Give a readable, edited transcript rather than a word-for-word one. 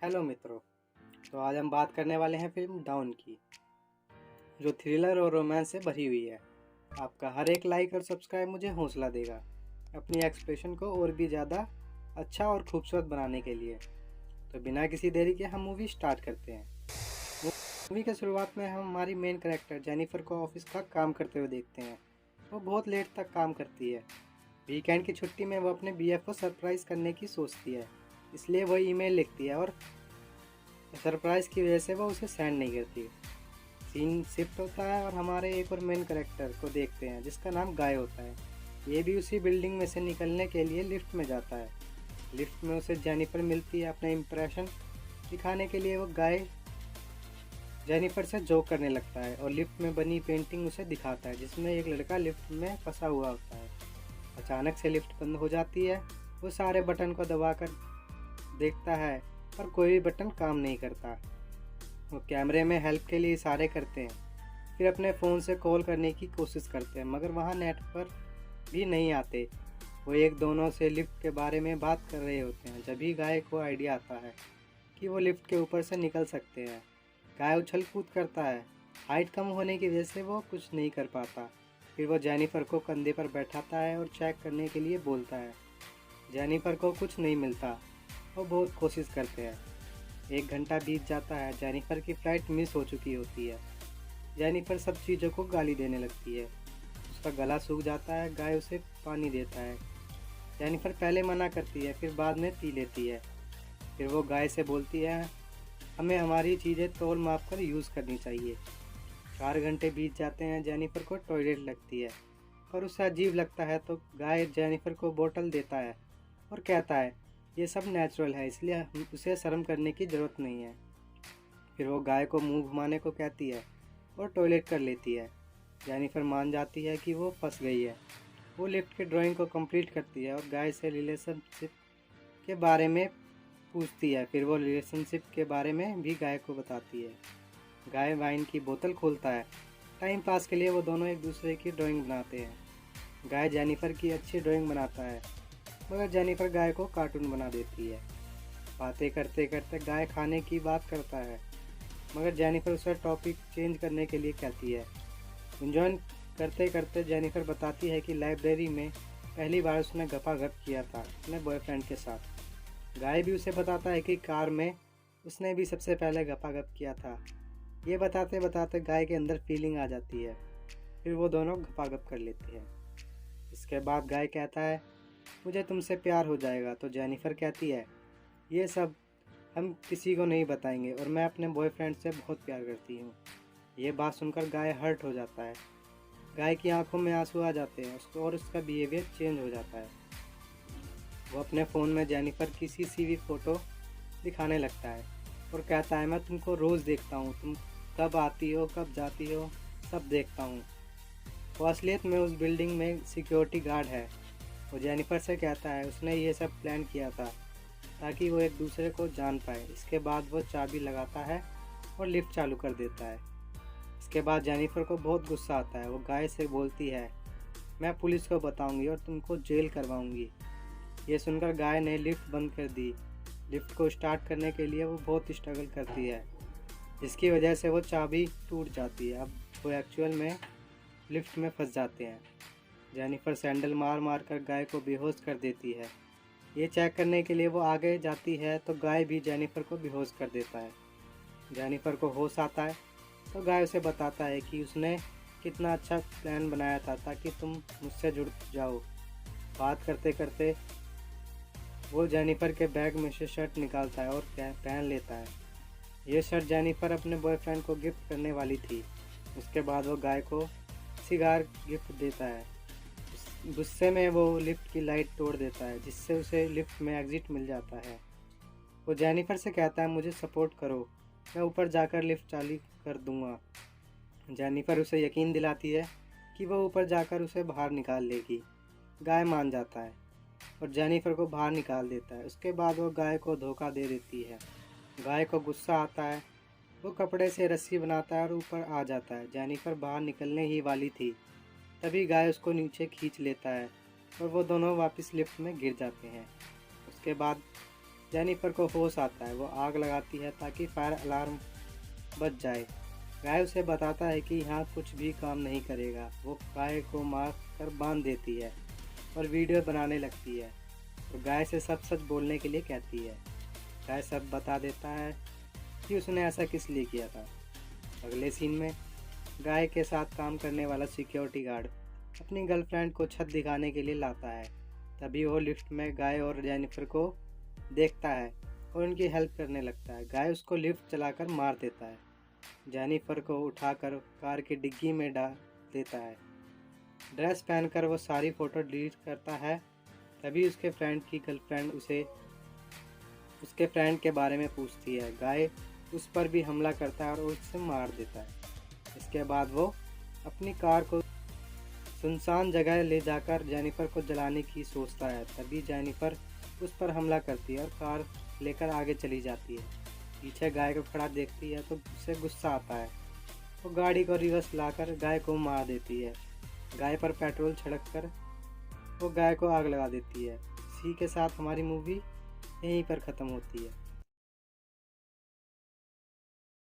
Hello मित्रों। तो आज हम बात करने वाले हैं फिल्म डाउन की, जो थ्रिलर और रोमांस से भरी हुई है। आपका हर एक लाइक और सब्सक्राइब मुझे हौसला देगा अपनी एक्सप्रेशन को और भी ज़्यादा अच्छा और खूबसूरत बनाने के लिए। तो बिना किसी देरी के हम मूवी स्टार्ट करते हैं। मूवी के शुरुआत में हम हमारी मेन कैरेक्टर जेनिफर को ऑफिस का काम करते हुए देखते हैं। वो बहुत लेट तक काम करती है। वीकेंड की छुट्टी में वो अपने बीएफ को सरप्राइज़ करने की सोचती है, इसलिए वो ईमेल लिखती है और सरप्राइज़ की वजह से वो उसे सेंड नहीं करती। सीन शिफ्ट होता है और हमारे एक और मेन कैरेक्टर को देखते हैं जिसका नाम गाय होता है। ये भी उसी बिल्डिंग में से निकलने के लिए लिफ्ट में जाता है। लिफ्ट में उसे जेनिफर मिलती है। अपना इम्प्रेशन दिखाने के लिए वो गाय जेनिफर से जोक करने लगता है और लिफ्ट में बनी पेंटिंग उसे दिखाता है जिसमें एक लड़का लिफ्ट में फंसा हुआ होता है। अचानक से लिफ्ट बंद हो जाती है। वो सारे बटन को दबाकर देखता है पर कोई भी बटन काम नहीं करता। वो कैमरे में हेल्प के लिए इशारे करते हैं, फिर अपने फ़ोन से कॉल करने की कोशिश करते हैं मगर वहाँ नेटवर्क भी नहीं आते। वो एक दोनों से लिफ्ट के बारे में बात कर रहे होते हैं। जब ही गाय को आइडिया आता है कि वो लिफ्ट के ऊपर से निकल सकते हैं। गाय उछल कूद करता है। हाइट कम होने की वजह से वो कुछ नहीं कर पाता। फिर वो जेनिफर को कंधे पर बैठाता है और चेक करने के लिए बोलता है। जेनिफर को कुछ नहीं मिलता। वो बहुत कोशिश करते हैं। 1 घंटा बीत जाता है। जेनिफर की फ़्लाइट मिस हो चुकी होती है। जेनिफर सब चीज़ों को गाली देने लगती है। उसका गला सूख जाता है। गाय उसे पानी देता है। जेनिफर पहले मना करती है फिर बाद में पी लेती है। फिर वो गाय से बोलती है, हमें हमारी चीज़ें तोल माप कर यूज़ करनी चाहिए। 4 घंटे बीत जाते हैं। जेनिफर को टॉयलेट लगती है पर उसे अजीब लगता है तो गाय जेनिफर को बोतल देता है और कहता है ये सब नेचुरल है, इसलिए उसे शर्म करने की ज़रूरत नहीं है। फिर वो गाय को मुंह घुमाने को कहती है और टॉयलेट कर लेती है। जेनिफर मान जाती है कि वो फंस गई है। वो लिफ्ट की ड्राइंग को कंप्लीट करती है और गाय से रिलेशनशिप के बारे में पूछती है। फिर वो रिलेशनशिप के बारे में भी गाय को बताती है। गाय वाइन की बोतल खोलता है। टाइम पास के लिए वो दोनों एक दूसरे की ड्राइंग बनाते हैं। गाय जेनिफर की अच्छी ड्राइंग बनाता है मगर जेनिफर गाय को कार्टून बना देती है। बातें करते करते गाय खाने की बात करता है मगर जेनिफर उसे टॉपिक चेंज करने के लिए कहती है। एंजॉय करते करते जेनिफर बताती है कि लाइब्रेरी में पहली बार उसने गपागप किया था अपने बॉयफ्रेंड के साथ। गाय भी उसे बताता है कि कार में उसने भी सबसे पहले गपागप किया था। ये बताते बताते गाय के अंदर फीलिंग आ जाती है। फिर वो दोनों गपागप कर लेते हैं। इसके बाद गाय कहता है मुझे तुमसे प्यार हो जाएगा तो जेनिफर कहती है ये सब हम किसी को नहीं बताएंगे और मैं अपने बॉयफ्रेंड से बहुत प्यार करती हूँ। ये बात सुनकर गाय हर्ट हो जाता है। गाय की आंखों में आंसू आ जाते हैं उसको और उसका बिहेवियर चेंज हो जाता है। वो अपने फ़ोन में जेनिफर की सीसीवी फ़ोटो दिखाने लगता है और कहता है मैं तुमको रोज़ देखता हूँ, तुम कब आती हो कब जाती हो सब देखता हूँ। वो असलियत में उस बिल्डिंग में सिक्योरिटी गार्ड है। वो जेनिफर से कहता है उसने ये सब प्लान किया था ताकि वो एक दूसरे को जान पाए। इसके बाद वो चाबी लगाता है और लिफ्ट चालू कर देता है। इसके बाद जेनिफर को बहुत गुस्सा आता है। वो गाय से बोलती है मैं पुलिस को बताऊंगी और तुमको जेल करवाऊंगी। ये सुनकर गाय ने लिफ्ट बंद कर दी। लिफ्ट को स्टार्ट करने के लिए वो बहुत स्ट्रगल करती है जिसकी वजह से वो चाबी टूट जाती है। अब वो एक्चुअल में लिफ्ट में फंस जाते हैं। जेनिफर सैंडल मार मार कर गाय को बेहोश कर देती है। ये चेक करने के लिए वो आगे जाती है तो गाय भी जेनिफर को बेहोश कर देता है। जेनिफर को होश आता है तो गाय उसे बताता है कि उसने कितना अच्छा प्लान बनाया था ताकि तुम मुझसे जुड़ जाओ। बात करते करते वो जेनिफर के बैग में से शर्ट निकालता है और पहन लेता है। ये शर्ट जेनिफर अपने बॉयफ्रेंड को गिफ्ट करने वाली थी। उसके बाद वो गाय को सिगार गिफ्ट देता है। गुस्से में वो लिफ्ट की लाइट तोड़ देता है जिससे उसे लिफ्ट में एग्जिट मिल जाता है। वो जेनिफर से कहता है मुझे सपोर्ट करो, मैं ऊपर जाकर लिफ्ट चालू कर दूंगा। जेनिफर उसे यकीन दिलाती है कि वो ऊपर जाकर उसे बाहर निकाल लेगी। गाय मान जाता है और जेनिफर को बाहर निकाल देता है। उसके बाद वो गाय को धोखा दे देती है। गाय को गुस्सा आता है। वो कपड़े से रस्सी बनाता है और ऊपर आ जाता है। जेनिफर बाहर निकलने ही वाली थी तभी गाय उसको नीचे खींच लेता है और वो दोनों वापस लिफ्ट में गिर जाते हैं। उसके बाद जेनिफर को होश आता है। वो आग लगाती है ताकि फायर अलार्म बज जाए। गाय उसे बताता है कि यहाँ कुछ भी काम नहीं करेगा। वो गाय को मार कर बांध देती है और वीडियो बनाने लगती है और गाय से सब सच बोलने के लिए कहती है। गाय सब बता देता है कि उसने ऐसा किस लिए किया था। अगले सीन में गाय के साथ काम करने वाला सिक्योरिटी गार्ड अपनी गर्लफ्रेंड को छत दिखाने के लिए लाता है। तभी वो लिफ्ट में गाय और जेनिफर को देखता है और उनकी हेल्प करने लगता है। गाय उसको लिफ्ट चलाकर मार देता है। जेनिफर को उठाकर कार की डिग्गी में डाल देता है। ड्रेस पहनकर वो सारी फ़ोटो डिलीट करता है। तभी उसके फ्रेंड की गर्लफ्रेंड उसे उसके फ्रेंड के बारे में पूछती है। गाय उस पर भी हमला करता है और उसे मार देता है। इसके बाद वो अपनी कार को सुनसान जगह ले जाकर जेनिफर को जलाने की सोचता है। तभी जेनिफर उस पर हमला करती है और कार लेकर आगे चली जाती है। पीछे गाय को खड़ा देखती है तो उसे गुस्सा आता है। वो गाड़ी को रिवर्स लाकर गाय को मार देती है। गाय पर पेट्रोल छिड़क कर वो गाय को आग लगा देती है। इसी के साथ हमारी मूवी यहीं पर ख़त्म होती है।